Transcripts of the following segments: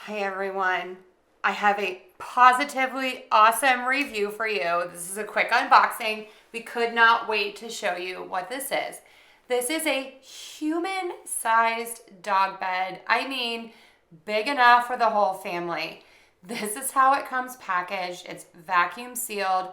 Hi everyone. I have a positively awesome review for you. This is a quick unboxing. We could not wait to show you what this is. This is a human-sized dog bed. I mean, big enough for the whole family. This is how it comes packaged. It's vacuum sealed.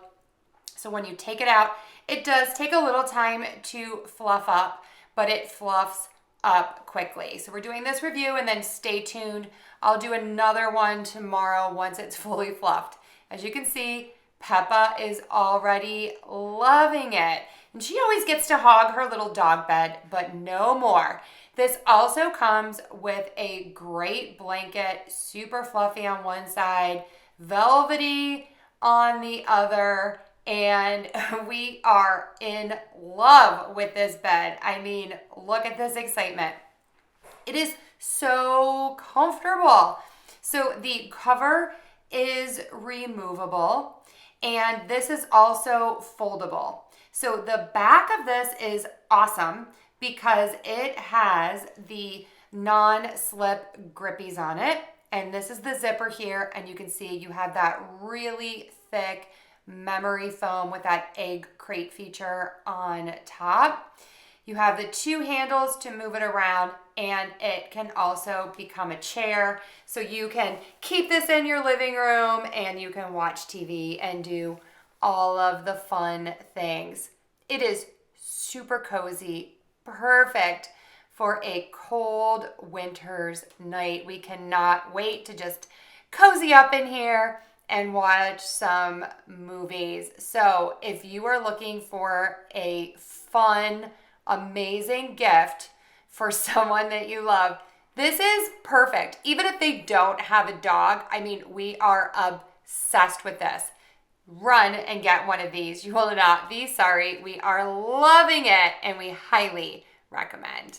So when you take it out, it does take a little time to fluff up, but it fluffs up quickly. So we're doing this review and then stay tuned. I'll do another one tomorrow once it's fully fluffed. As you can see, Peppa is already loving it. And she always gets to hog her little dog bed, but no more. This also comes with a great blanket, super fluffy on one side, velvety on the other, and we are in love with this bed. I mean, look at this excitement. It is so comfortable. So the cover is removable, and this is also foldable. So the back of this is awesome because it has the non-slip grippies on it. And this is the zipper here, and you can see you have that really thick memory foam with that egg crate feature on top. You have the two handles to move it around, and it can also become a chair. So you can keep this in your living room and you can watch TV and do all of the fun things. It is super cozy, perfect for a cold winter's night. We cannot wait to just cozy up in here and watch some movies. So if you are looking for a fun, amazing gift for someone that you love, this is perfect. Even if they don't have a dog, I mean, we are obsessed with this. Run and get one of these. You will not be sorry. We are loving it and we highly recommend.